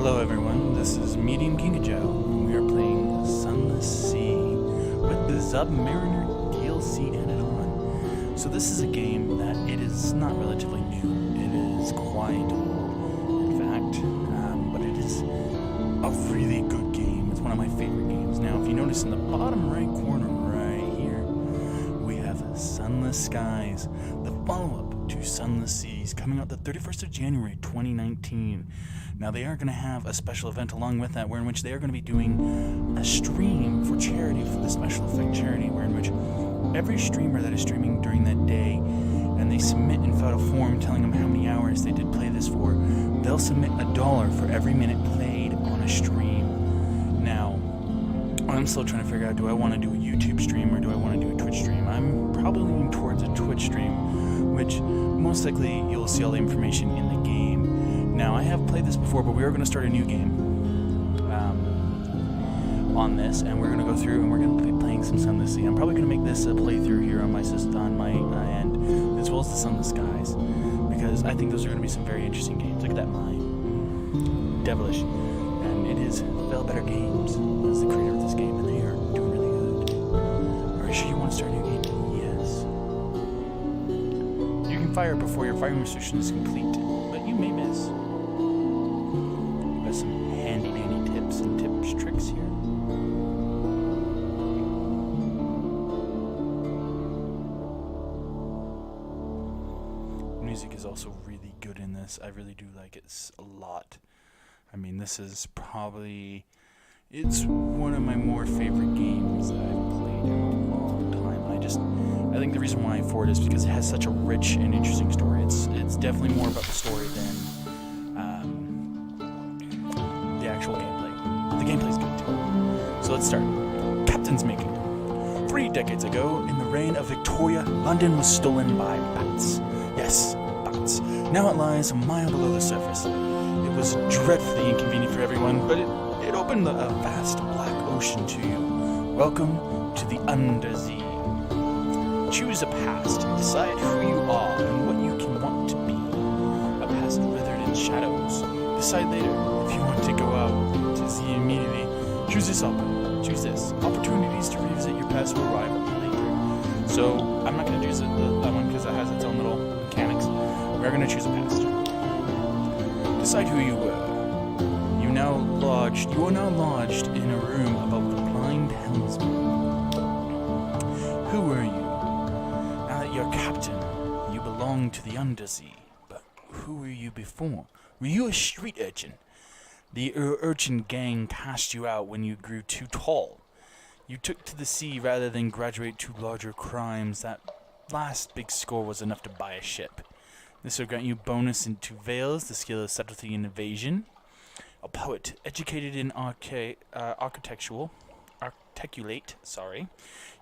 Hello everyone, this is Medium Kingajo, and we are playing Sunless Sea with the Submariner DLC added on. So this is a game that it is not relatively new, it is quite old, in fact, but it is a really good game. It's one of my favorite games. Now if you notice in the bottom right corner right here, we have Sunless Skies, the follow-up to Sunless Seas, coming out the 31st of January 2019. Now they are going to have a special event along with that, in which they are going to be doing a stream for charity, for the special effect charity, in which every streamer that is streaming during that day, and they submit and fill out a form telling them how many hours they did play this for, they'll submit $1 for every minute played on a stream. Now, I'm still trying to figure out, do I want to do a YouTube stream or do I want to do a Twitch stream? I'm probably leaning towards a Twitch stream, which most likely you'll see all the information in the game. Now, I have played this before, but we are going to start a new game on this, and we're going to go through and we're going to be playing some Sunless Sea. I'm probably going to make this a playthrough here on my end, as well as the Sunless Skies, because I think those are going to be some very interesting games. Look at that mine. Devilish. And it is Better Games as the creator of this game, and they are doing really good. Are you sure you want to start a new game? Yes. You can fire before your firing restriction is complete, but you may miss. Got some handy dandy tips and tricks here. Music is also really good in this. I really do like it a lot. I mean, this is probably, it's one of my more favorite games that I've played in a long time. I think the reason why I for it is because it has such a rich and interesting story. It's definitely more about the story than the actual gameplay. The gameplay's good too. So let's start. Captain's Making. 3 decades ago, in the reign of Victoria, London was stolen by bats. Yes, bats. Now it lies a mile below the surface. It was dreadfully inconvenient for everyone, but it opened a vast black ocean to you. Welcome to the Undersea. Choose a past, decide who you are and what you can want to be. A past withered in shadows. Decide later if you want to go out to sea immediately. Choose this. Opportunities to revisit your past will arrive later. So I'm not going to choose that one because it has its own little mechanics. We're going to choose a past. Decide who you were. You are now lodged in a room above the blind helmsman. Who were you? Now that you're captain, you belong to the Undersea. But who were you before? Were you a street urchin? The urchin gang cast you out when you grew too tall. You took to the sea rather than graduate to larger crimes. That last big score was enough to buy a ship. This will grant you bonus into Veils, the skill of subtlety and evasion. A poet, educated in articulate.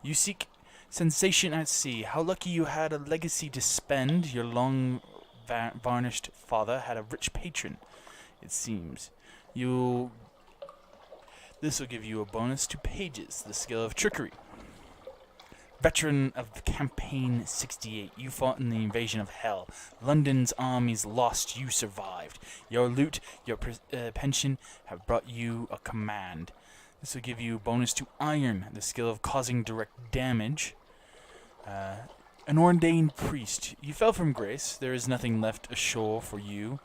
You seek sensation at sea. How lucky you had a legacy to spend. Your long varnished father had a rich patron, it seems. This will give you a bonus to Pages, the skill of trickery. Veteran of Campaign 68, you fought in the invasion of Hell. London's armies lost, you survived. Your loot, your pension have brought you a command. This will give you a bonus to Iron, the skill of causing direct damage. An ordained priest, you fell from grace. There is nothing left ashore for you.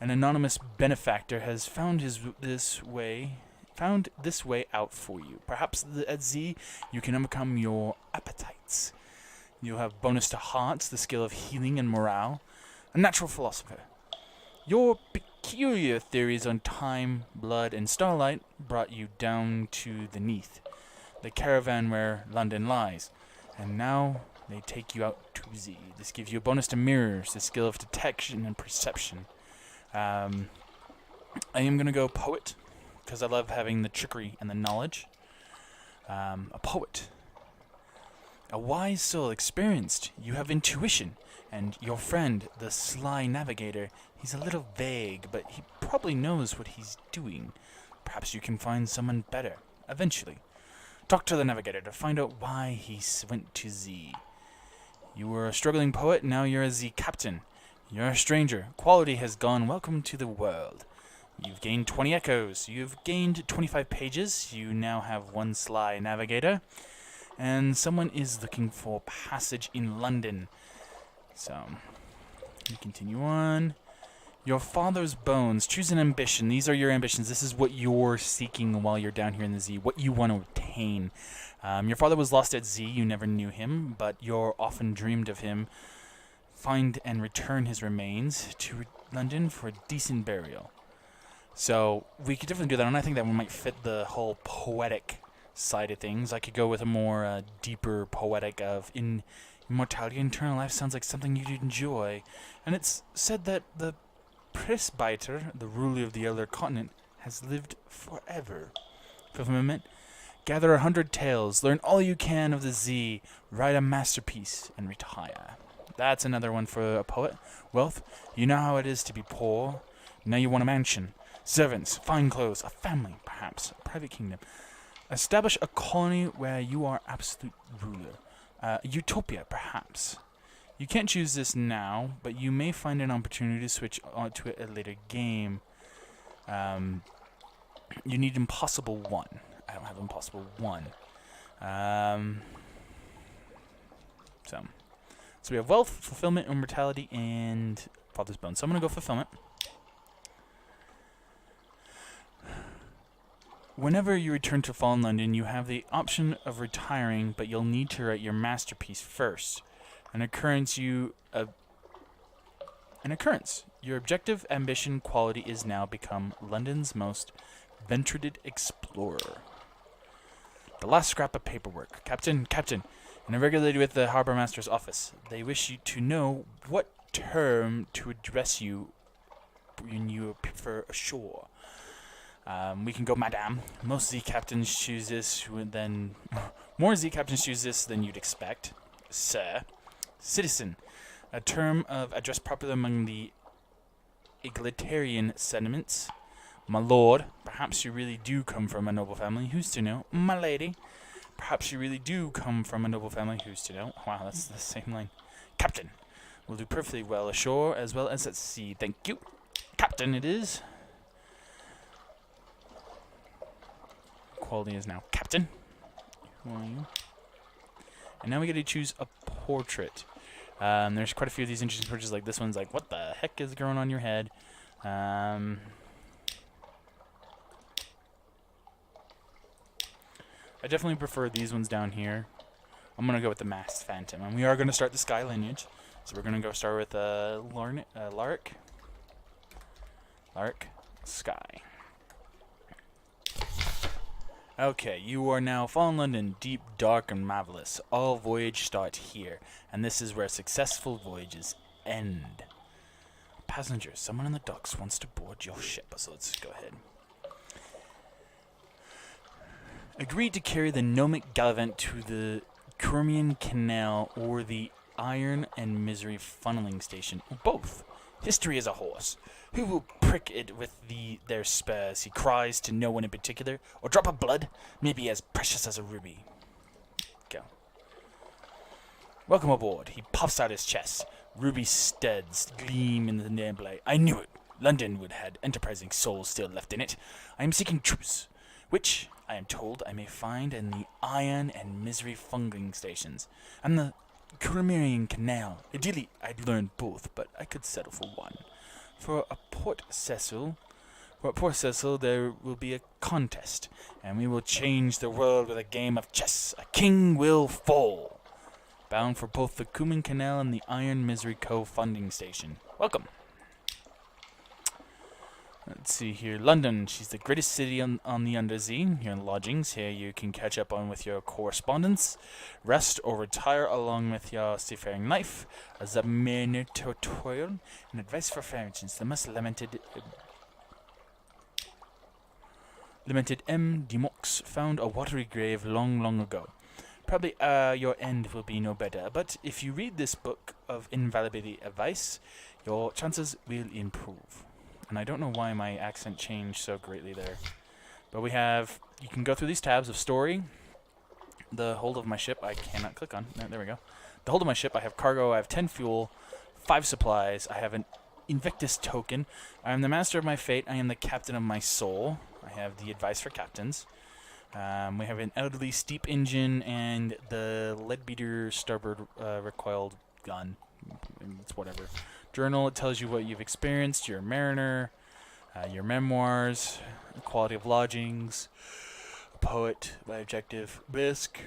An anonymous benefactor has found this way out for you. Perhaps at Z, you can overcome your appetites. You'll have bonus to Hearts, the skill of healing and morale. A natural philosopher. Your peculiar theories on time, blood, and starlight brought you down to the Neath, the caravan where London lies. And now they take you out to Z. This gives you a bonus to Mirrors, the skill of detection and perception. I am going to go Poet, because I love having the trickery and the knowledge. A poet. A wise soul, experienced. You have intuition. And your friend, the sly navigator, he's a little vague, but he probably knows what he's doing. Perhaps you can find someone better, eventually. Talk to the navigator to find out why he went to Z. You were a struggling poet, now you're a Z captain. You're a stranger. Quality has gone. Welcome to the world. You've gained 20 echoes. You've gained 25 pages. You now have one sly navigator. And someone is looking for passage in London. So, we continue on. Your father's bones. Choose an ambition. These are your ambitions. This is what you're seeking while you're down here in the Z. What you want to obtain. Your father was lost at Z. You never knew him, but you're often dreamed of him. Find and return his remains to London for a decent burial. So we could definitely do that, and I think that one might fit the whole poetic side of things. I could go with a more deeper poetic of immortality, eternal life sounds like something you'd enjoy. And it's said that the presbyter, the ruler of the elder continent, has lived forever. Fulfillment. Gather 100 tales, learn all you can of the Z, write a masterpiece, and retire. That's another one for a poet. Wealth. You know how it is to be poor. Now you want a mansion. Servants, fine clothes, a family, perhaps, a private kingdom. Establish a colony where you are absolute ruler. Utopia, perhaps. You can't choose this now, but you may find an opportunity to switch on to it at a later game. You need Impossible 1. I don't have Impossible 1. So we have Wealth, Fulfillment, Immortality, and Father's Bones. So I'm going to go Fulfillment. Whenever you return to Fallen London, you have the option of retiring, but you'll need to write your masterpiece first. An occurrence. Your objective, ambition, quality is now become London's most ventured explorer. The last scrap of paperwork. Captain, in a regulated with the Harbour Master's office. They wish you to know what term to address you when you prefer ashore. We can go Madame. Most Z captains choose this, more Z captains choose this than you'd expect. Sir. Citizen. A term of address popular among the egalitarian sentiments. My lord. Perhaps you really do come from a noble family. Who's to know? My lady. Perhaps you really do come from a noble family. Who's to know? Wow, that's the same line. Captain. Will do perfectly well ashore as well as at sea. Thank you. Captain it is. Quality is now Captain. Who are you? And now we get to choose a portrait. There's quite a few of these interesting portraits. Like this one's like, what the heck is growing on your head? I definitely prefer these ones down here. I'm gonna go with the Masked Phantom, and we are gonna start the Sky lineage. So we're gonna go start with Larik. Larik Sky. Okay, you are now Fallen London, deep, dark, and marvelous. All voyage start here, and this is where successful voyages end. Passenger, someone in the docks wants to board your ship, so let's go ahead. Agreed to carry the Gnomic Gallivant to the Crimean Canal or the Iron and Misery Funneling Station, or both. History is a horse. Who will prick it with their spurs, he cries to no one in particular, or drop of blood, maybe as precious as a ruby. Go. Welcome aboard. He puffs out his chest. Ruby studs gleam in the nebula. I knew it. London would have enterprising souls still left in it. I am seeking truce, which, I am told, I may find in the Iron and Misery Funneling Stations, and the Crimean Canal. Ideally, I'd learn both, but I could settle for one. For Port Cecil, there will be a contest, and we will change the world with a game of chess. A king will fall. Bound for both the Crimean Canal and the Iron Misery Co-funding station. Welcome. Let's see here. London. She's the greatest city on the Undersea. Here in lodgings. Here you can catch up on with your correspondence, rest or retire along with your seafaring life, as a minor tutorial, and advice for Farringtons. The most lamented M. de Mox found a watery grave long ago. Probably your end will be no better, but if you read this book of invaluable advice, your chances will improve. And I don't know why my accent changed so greatly there. But you can go through these tabs of story. The hold of my ship, I cannot click on. No, there we go. The hold of my ship, I have cargo, I have 10 fuel, 5 supplies, I have an Invictus token. I am the master of my fate. I am the captain of my soul. I have the advice for captains. We have an elderly steep engine and the leadbeater starboard recoiled gun. It's whatever. Journal, it tells you what you've experienced. You're a mariner. Your memoirs. Quality of lodgings. A poet. My objective. Bisque.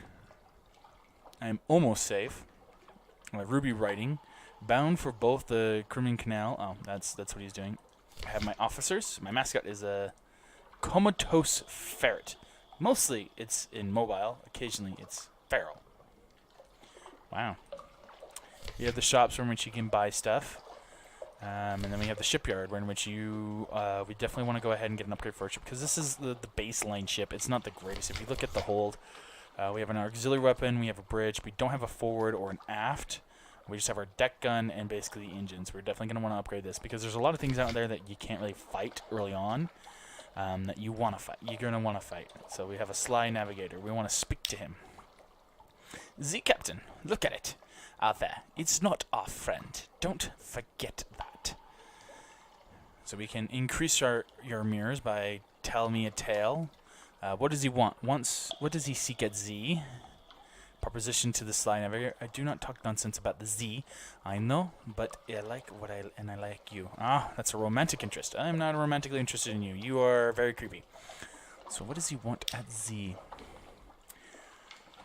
I am almost safe. Ruby writing. Bound for both the Crimean Canal. Oh, that's what he's doing. I have my officers. My mascot is a comatose ferret. Mostly it's immobile. Occasionally it's feral. Wow. You have the shops from which you can buy stuff. And then we have the shipyard, in which you we definitely want to go ahead and get an upgrade for our ship, because this is the baseline ship. It's not the greatest. If you look at the hold, we have an auxiliary weapon, we have a bridge, we don't have a forward or an aft. We just have our deck gun and basically the engines. We're definitely going to want to upgrade this, because there's a lot of things out there that you can't really fight early on that you want to fight. You're going to want to fight. So we have a sly navigator. We want to speak to him. The captain, look at it. Out there. It's not our friend. Don't forget that. So we can increase your mirrors by tell me a tale. What does he want? What does he seek at Z? Proposition to the sly navigator. I do not talk nonsense about the Z. I know, but I like and I like you. Ah, that's a romantic interest. I am not romantically interested in you. You are very creepy. So what does he want at Z?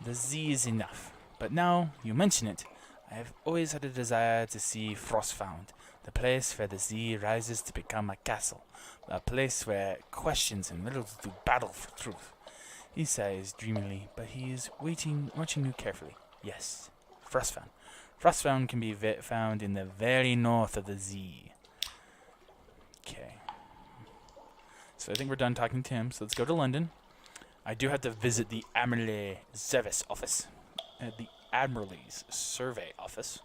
The Z is enough. But now you mention it, I have always had a desire to see Frostfound, the place where the sea rises to become a castle, a place where questions and riddles do battle for truth. He sighs dreamily, but he is watching you carefully. Yes, Frostfound. Frostfound can be found in the very north of the sea. Okay. So I think we're done talking to him, so let's go to London. I do have to visit the Admiralty Service Office. The Admiralty's Survey Office,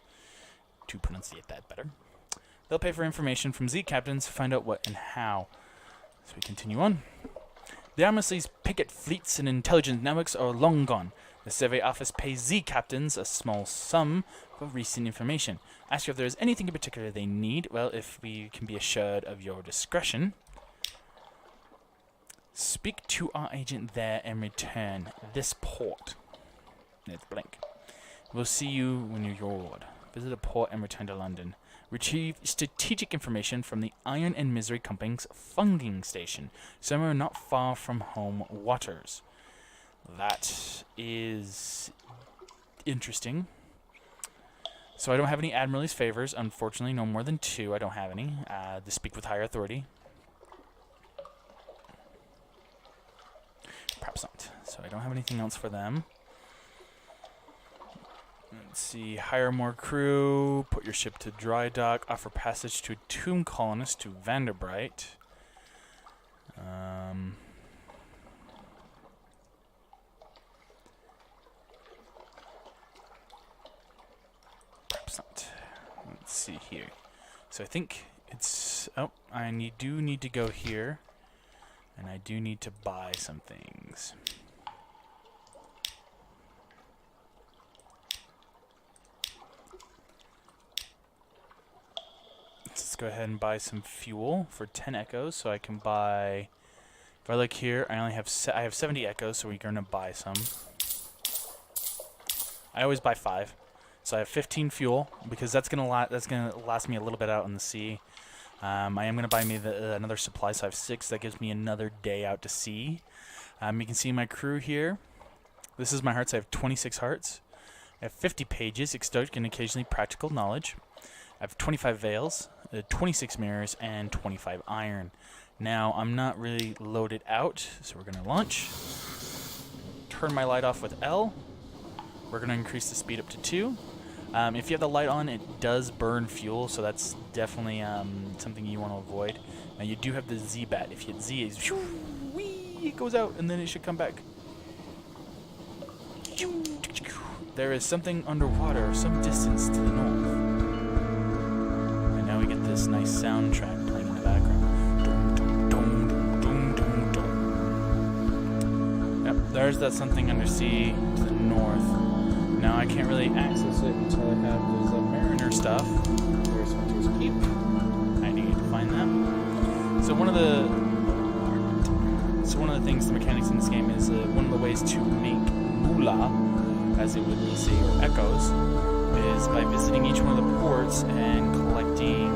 to pronunciate that better. They'll pay for information from Z captains to find out what and how. So we continue on. The Admiralty's picket fleets and intelligence networks are long gone. The Survey Office pays Z captains a small sum for recent information. Ask you if there is anything in particular they need. Well, if we can be assured of your discretion. Speak to our agent there and return this port. It's blank. We'll see you when you're yored. Visit a port and return to London. Retrieve strategic information from the Iron and Misery Company's funding station, somewhere not far from home waters. That is interesting. So I don't have any Admiralty's favors. Unfortunately, no more than 2. I don't have any. To speak with higher authority. Perhaps not. So I don't have anything else for them. Let's see, hire more crew, put your ship to dry dock, offer passage to a tomb colonist to Vanderbright. Perhaps not. Let's see here. So I think it's... Oh, do need to go here. And I do need to buy some things. Let's go ahead and buy some fuel for 10 echoes, so I can buy. If I look here, I have 70 echoes, so we're gonna buy some. I always buy 5, so I have 15 fuel because that's gonna last me a little bit out on the sea. I am gonna buy me another supply, so I have 6. That gives me another day out to sea. You can see my crew here. This is my hearts. I have 26 hearts. I have 50 pages, exotic and occasionally practical knowledge. I have 25 veils, 26 mirrors, and 25 iron. Now, I'm not really loaded out, so we're going to launch. Turn my light off with L. We're going to increase the speed up to 2. If you have the light on, it does burn fuel, so that's definitely something you want to avoid. Now, you do have the Z-bat. If you hit Z, it goes out, and then it should come back. There is something underwater, some distance to the north. Now we get this nice soundtrack playing in the background. Yep, there's that something undersea to the north. Now I can't really access it until I have those mariner stuff. There's Hunter's Keep. I one of the things, the mechanics in this game is one of the ways to make moolah, as it would say, or echoes, is by visiting each one of the ports and collecting.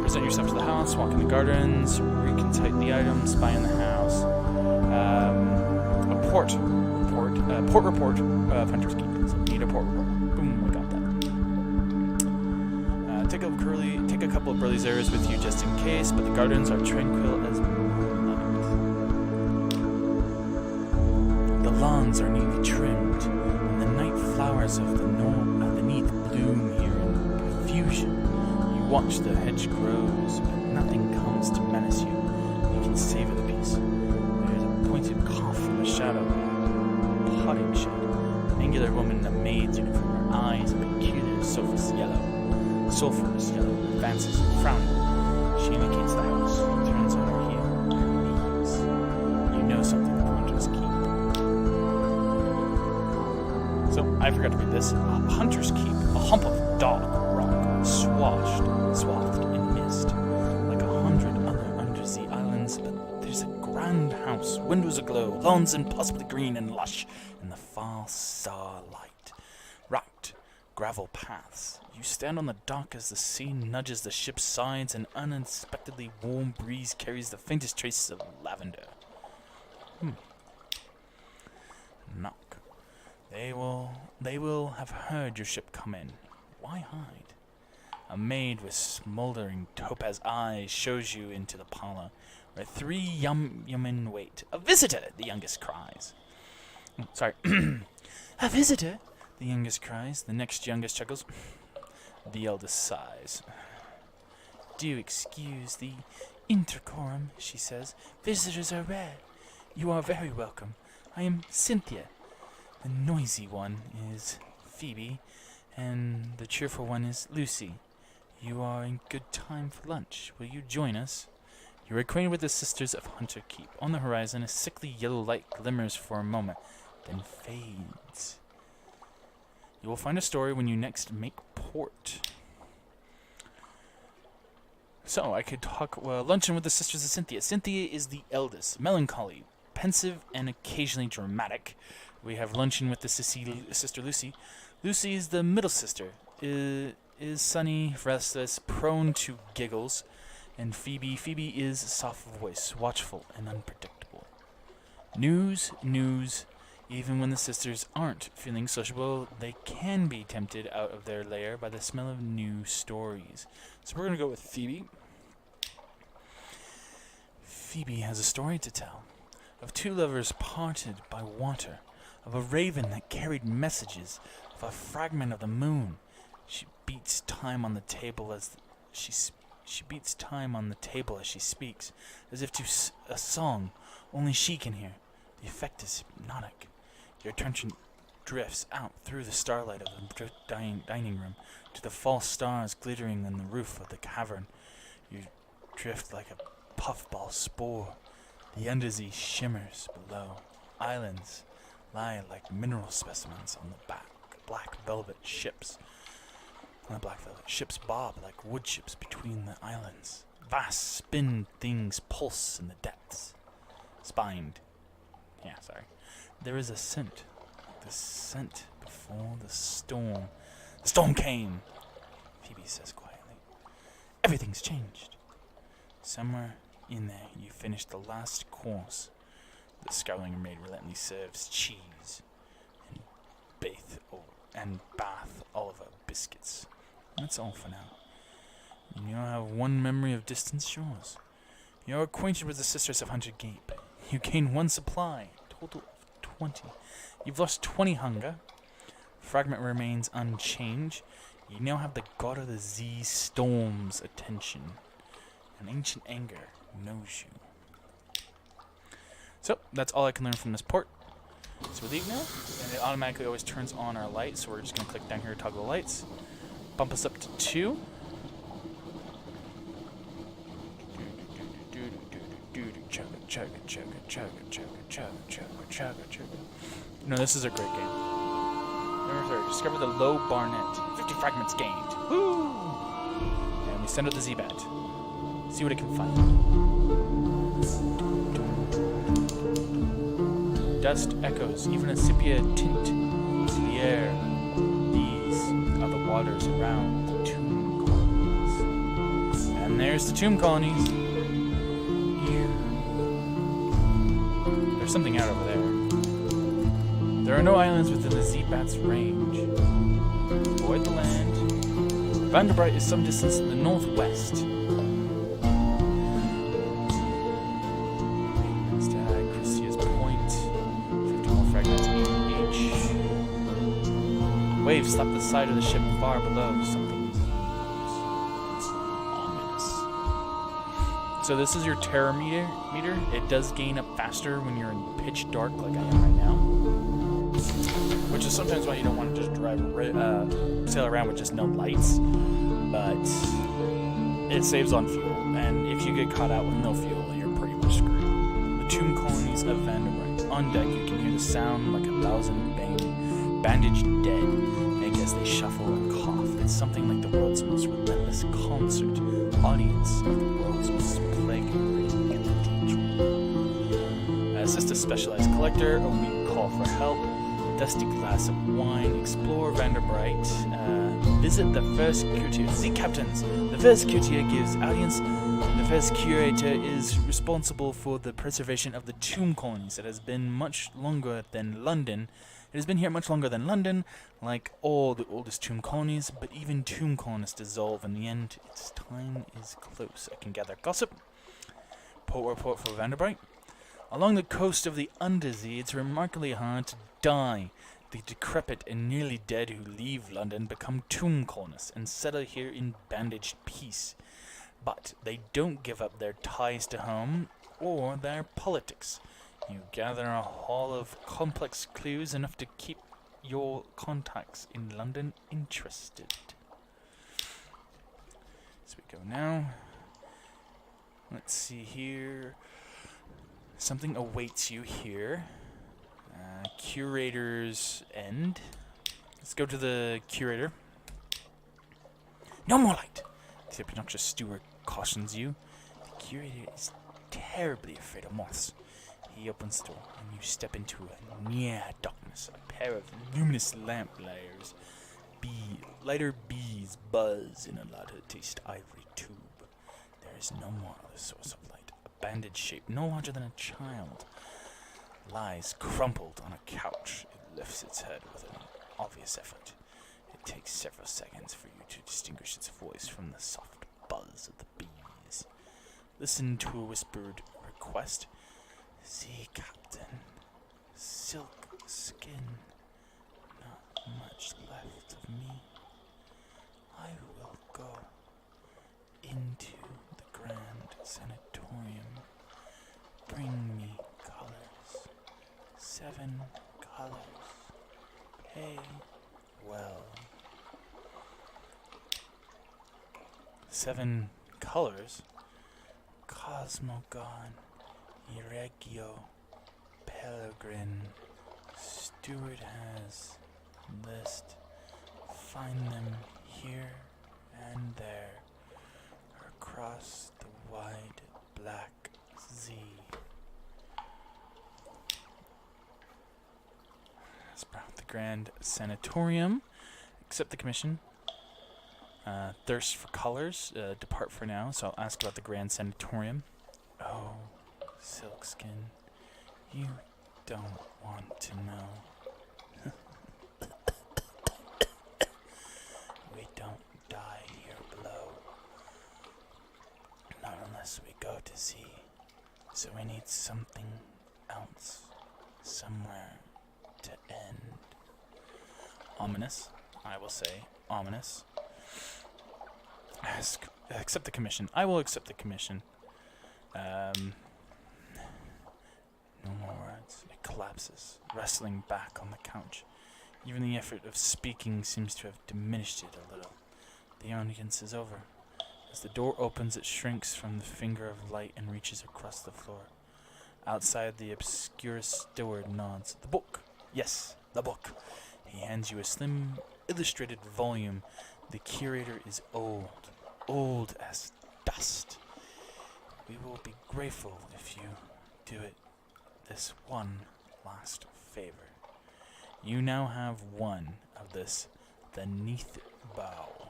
Present yourself to the house, walk in the gardens, reconcite the items, spy in the house. A port report of Hunter's Keep. So need a port report. Boom, we got that. Take a couple of burly errors with you just in case, but the gardens are tranquil as moonlight. The lawns are neatly trimmed, and the night flowers of the neath bloom here in profusion. You watch the hedge grows, but nothing comes to menace you. You can savor the peace. There's a pointed cough from the shadow. Potting shed. An angular woman in a maid's uniform. Her eyes a peculiar sulphurous yellow, advances and frowning. She indicates the house, turns on her heel, and leaves. You know something of Hunter's Keep. So, I forgot to read this. Hunter's Keep, a hump of dark rock, swathed in mist, like 100 other undersea islands, but there's a grand house, windows aglow, lawns impossibly green and lush, in the far starlight. Rocked gravel paths. You stand on the dock as the sea nudges the ship's sides, and unexpectedly warm breeze carries the faintest traces of lavender. Knock. They will have heard your ship come in. Why hide? A maid with smoldering topaz eyes shows you into the parlor, where 3 yeomen wait. A visitor, the youngest cries. A visitor, the youngest cries. The next youngest chuckles. The eldest sighs. Do excuse the intercorum, she says. Visitors are rare. You are very welcome. I am Cynthia. The noisy one is Phoebe, and the cheerful one is Lucy. You are in good time for lunch. Will you join us? You're acquainted with the sisters of Hunter Keep. On the horizon, a sickly yellow light glimmers for a moment, then fades. You will find a story when you next make port. So, I could talk luncheon with the sisters of Cynthia. Cynthia is the eldest, melancholy, pensive, and occasionally dramatic. We have luncheon with the sister Lucy. Lucy is the middle sister, is sunny, restless, prone to giggles. And Phoebe is soft voice, watchful, and unpredictable. News. Even when the sisters aren't feeling sociable, they can be tempted out of their lair by the smell of new stories. So we're going to go with Phoebe. Phoebe has a story to tell. Of 2 lovers parted by water. Of a raven that carried messages. Of a fragment of the moon. She beats time on the table as she speaks, as if to a song only she can hear. The effect is hypnotic. Your attention drifts out through the starlight of the dining room to the false stars glittering on the roof of the cavern. You drift like a puffball spore. The undersea shimmers below. Islands lie like mineral specimens on the black velvet ships. On the black velvet ships bob like wood chips between the islands. Vast spin things pulse in the depths. There is a scent. The scent before the storm. The storm came, Phoebe says quietly. Everything's changed. Somewhere in there you finish the last course. The scowling maid relentlessly serves cheese and Bath Oliver biscuits. That's all for now. You now have one memory of distant shores. You are acquainted with the Sisters of Hunter Keep. You gain 1 supply, total of 20. You've lost 20 hunger. Fragment remains unchanged. You now have the god of the storm's attention. An ancient anger knows you. So, that's all I can learn from this port. So we leave now, and it automatically always turns on our lights, so we're just going to click down here to toggle the lights. Bump us up to 2. No, this is a great game. Number 3, discover the low barnet. 50 fragments gained. Woo! And we send out the Z-Bat. See what it can find. Dust echoes, even a sepia tint to the air. These are the waters around the tomb colonies. And there's the tomb colonies. Here. There's something out over there. There are no islands within the Z-Bat's range. Avoid the land. Vanderbilt is some distance to the northwest. Christia's Point. 50 more fragments each. Waves slap the side of the ship far below. Something moves. Ominous. So this is your terror meter. It does gain up faster when you're in pitch dark like I am right now. Which is sometimes why you don't want to just sail around with just no lights. But it saves on fuel, and if you get caught out with no fuel, you're pretty much screwed. The tomb colonies of Vanderbilt. On deck, you can hear the sound like 1,000 bandaged dead make as they shuffle and cough. It's something like the world's most relentless concert. Audience of the world's most plague-ridden cathedral. Assist a specialized collector, a weak call for help. Dusty glass of wine, explore Vanderbilt, visit the first courtier. The captains. The first courtier gives audience. The first curator is responsible for the preservation of the tomb colonies. It has been much longer than London. It has been here much longer than London, like all the oldest tomb colonies, but even tomb colonies dissolve in the end. Its time is close. I can gather gossip. Port report for Vanderbilt. Along the coast of the Undersea, it's remarkably hard to die. The decrepit and nearly dead who leave London become tomb colonists and settle here in bandaged peace. But they don't give up their ties to home or their politics. You gather a haul of complex clues enough to keep your contacts in London interested. So we go now. Let's see here. Something awaits you here. Curator's end. Let's go to the curator. No more light! The obnoxious steward cautions you. The curator is terribly afraid of moths. He opens the door, and you step into a near darkness. A pair of luminous lamp layers. Lighter bees buzz in a lattice ivory tube. There is no more other source of light. A bandaged shape, no larger than a child, lies crumpled on a couch. It lifts its head with an obvious effort. It takes several seconds for you to distinguish its voice from the soft buzz of the bees. Listen to a whispered request. See, Captain. Silk skin. Not much left of me. I will go into the Grand Sanatorium. Bring me colors. 7 colors. Pay well. 7 colors? Cosmogon, Irregio, Peregrine. Steward has list. Find them here and there across the wide black sea. Sprout the Grand Sanatorium. Accept the commission. Thirst for colors. Depart for now, so I'll ask about the Grand Sanatorium. Oh, Silkskin, you don't want to know. We don't die here below. Not unless we go to sea. So we need something else. Somewhere to end. Ominous, I will say. Ominous. Accept the commission. I will accept the commission. No more words. It collapses, wrestling back on the couch. Even the effort of speaking seems to have diminished it a little. The audience is over. As the door opens, it shrinks from the finger of light and reaches across the floor. Outside, the obscure steward nods. The book! Yes, the book! He hands you a slim, illustrated volume. The curator is old. old as dust. We will be grateful if you do it this one last favor. You now have one of this, the Neath Bow.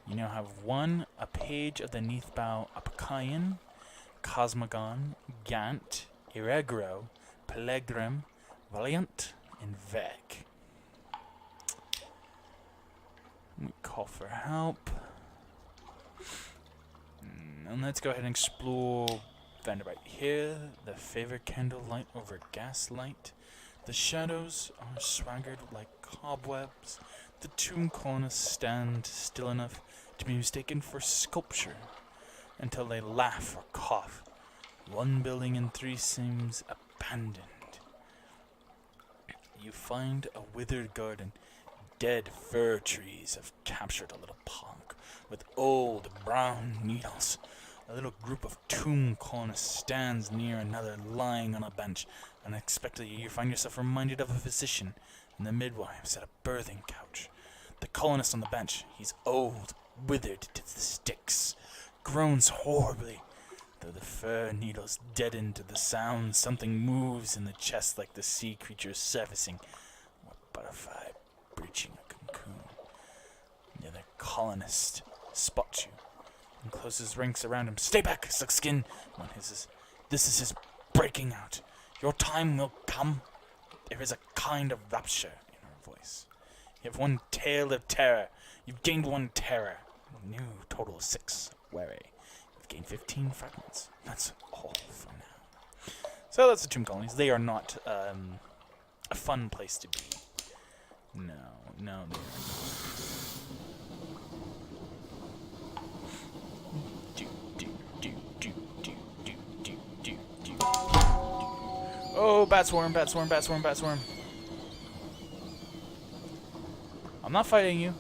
You now have one, a page of the Neath Bow, Apakayan, Cosmogon, Gant, Irregro, Pelegrim, Valiant, and Vec. We call for help. And let's go ahead and explore Vanderbilt. Here, the favorite candlelight over gaslight. The shadows are swaggered like cobwebs. The tomb colonists stand still enough to be mistaken for sculpture until they laugh or cough. One building in three seems abandoned. You find a withered garden. Dead fir trees have captured a little park with old brown needles. A little group of tomb colonists stands near another lying on a bench. Unexpectedly, you find yourself reminded of a physician and the midwives at a birthing couch. The colonist on the bench, he's old, withered to the sticks, groans horribly. Though the fir needles deaden to the sound, something moves in the chest like the sea creature surfacing, or a butterfly breaching a cocoon. The other colonist spots you and closes ranks around him. Stay back, Suckskin! One hisses. This is his breaking out. Your time will come. There is a kind of rapture in her voice. You have one tale of terror. You've gained one terror. New total 6. Wary. You've gained 15 fragments. That's all for now. So that's the tomb colonies. They are not a fun place to be. No, they are not. Oh, bat swarm. I'm not fighting you.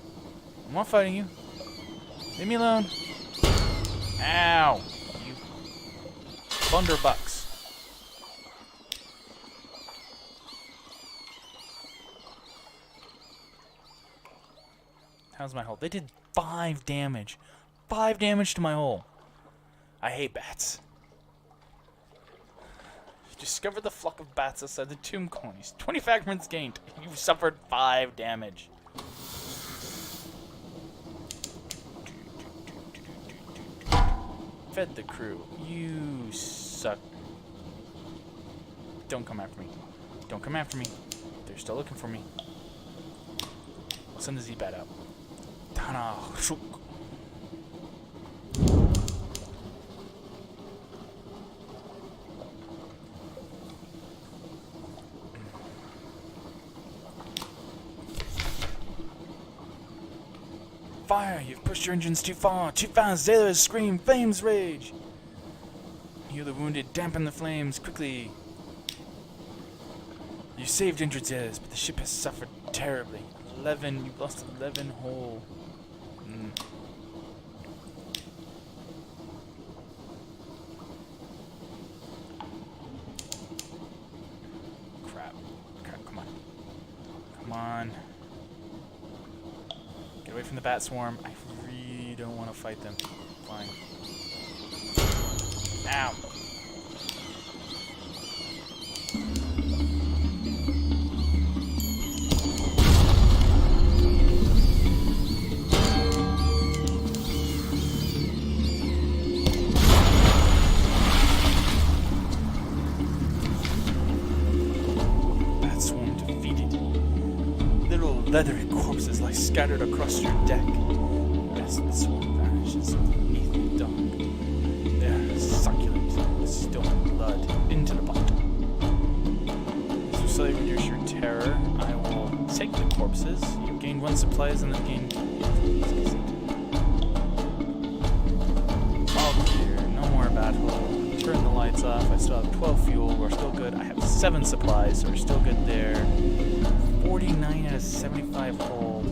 Leave me alone. Ow. You thunderbucks. How's my hull? They did 5 damage. 5 damage to my hull. I hate bats. Discover the flock of bats outside the tomb colonies. 20 fragments gained. You've suffered 5 damage. Fed the crew. You suck. Don't come after me. They're still looking for me. I'll send the Z-Bat out. Tana. Fire! You've pushed your engines too far, too fast. Sailors scream, flames rage. Heal the wounded, dampen the flames quickly. You saved injured sailors, but the ship has suffered terribly. You've lost 11 whole. Crap, come on. Get away from the bat swarm. I really don't want to fight them. Fine. Ow. Bat swarm defeated. Little leathery corpses lie scattered across your deck. As the swarm vanishes beneath the dock, they're succulent with stolen blood into the bottom. So slightly reduce your terror. I will take the corpses. You gain 1 supplies and then gain. All clear. No more battle. Turn the lights off. I still have 12 fuel. We're still good. I have 7 supplies, so we're still good there. 49 out of 75 hull.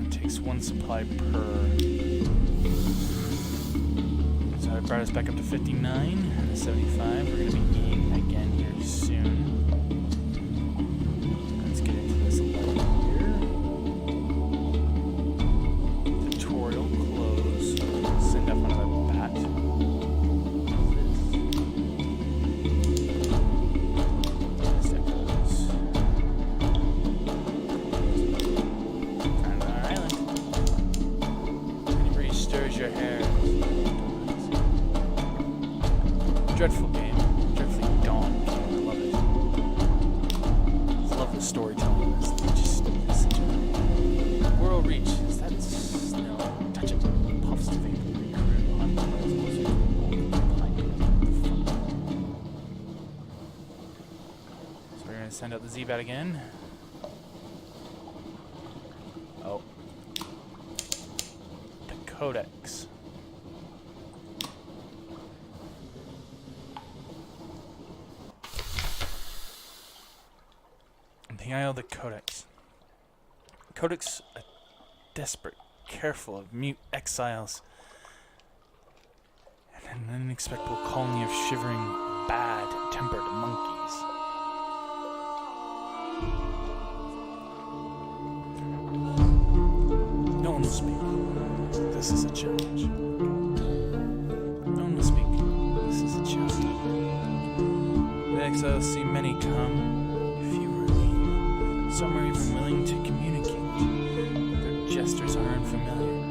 It takes 1 supply per. So I brought us back up to 59 out of 75. We're going to be eating again here soon. the Z-Bat again. Oh. The Codex. The Isle of the Codex. Codex, a desperate, careful of mute exiles, and an inexplicable colony of shivering, bad-tempered monkeys. No one will speak. This is a challenge. No one will speak. This is a challenge. The exiles see many come. Some are even willing to communicate. Their gestures are unfamiliar.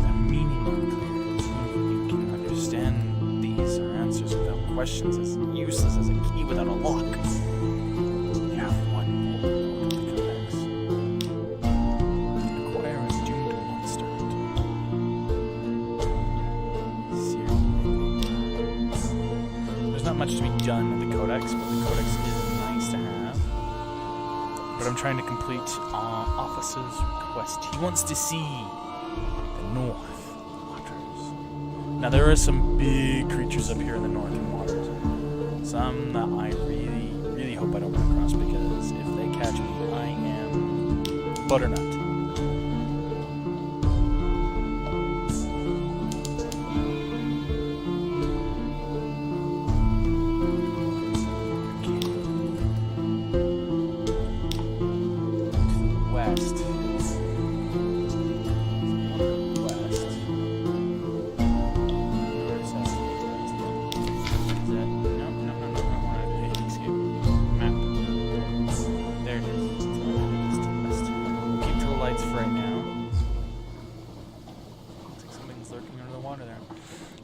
Their meaning unclear. You can understand these are answers without questions, as useless as a key without a lock. You have one more to the Codex. Acquire a doomed monster. Seriously. There's not much to be done with the Codex, but the Codex is nice to have. But I'm trying to complete Officer's request. He wants to see the North Waters. Now there are some big creatures up here in the Northern Waters. Some that I really, really hope I don't run across, because if they catch me, I am butternut.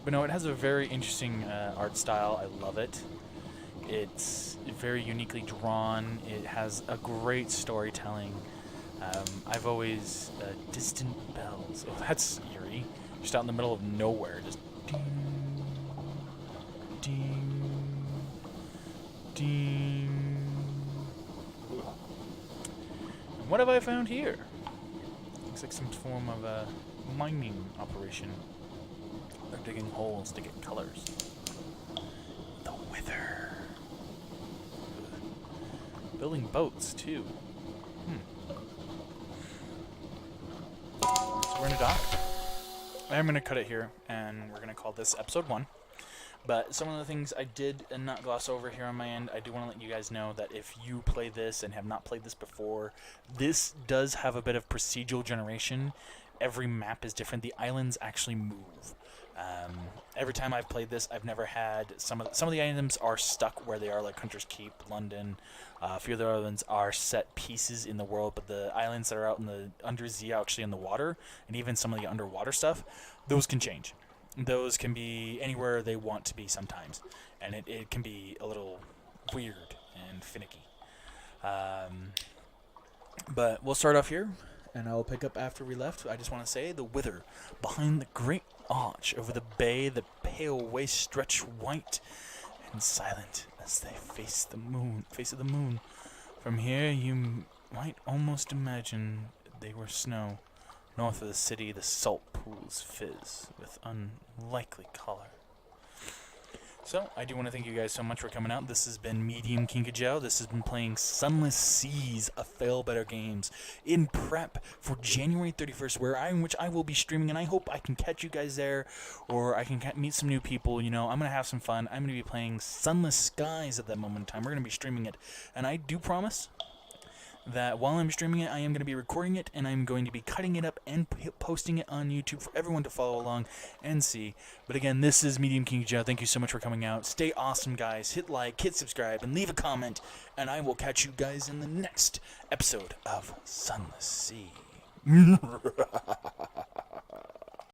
But no, it has a very interesting art style. I love it. It's very uniquely drawn. It has a great storytelling. I've always... distant bells. Oh, that's eerie. Just out in the middle of nowhere. Just ding, ding, ding. And what have I found here? Looks like some form of a mining operation. They're digging holes to get colors. The Wither. Building boats, too. So we're going to dock. I'm going to cut it here, and we're going to call this episode 1. But some of the things I did not gloss over here on my end, I do want to let you guys know that if you play this and have not played this before, this does have a bit of procedural generation. Every map is different. The islands actually move. Every time I've played this, I've never had some of the items are stuck where they are, like Hunter's Keep, London. A few of the other ones are set pieces in the world, but the islands that are out in the under Z, actually in the water, and even some of the underwater stuff, those can change. Those can be anywhere they want to be sometimes, and it can be a little weird and finicky. But we'll start off here, and I'll pick up after we left. I just want to say the Wither behind the great arch over the bay, the pale waves stretch white and silent as they face of the moon. From here you might almost imagine they were snow. North of the city, the salt pools fizz with unlikely color. So, I do want to thank you guys so much for coming out. This has been Medium Kinkajou. This has been playing Sunless Seas of Fail Better Games in prep for January 31st, which I will be streaming, and I hope I can catch you guys there, or I can meet some new people. You know, I'm going to have some fun. I'm going to be playing Sunless Skies at that moment in time. We're going to be streaming it, and I do promise that while I'm streaming it, I am going to be recording it, and I'm going to be cutting it up and posting it on YouTube for everyone to follow along and see. But again, this is Medium Kinkajou. Thank you so much for coming out. Stay awesome, guys. Hit like, hit subscribe, and leave a comment, and I will catch you guys in the next episode of Sunless Sea.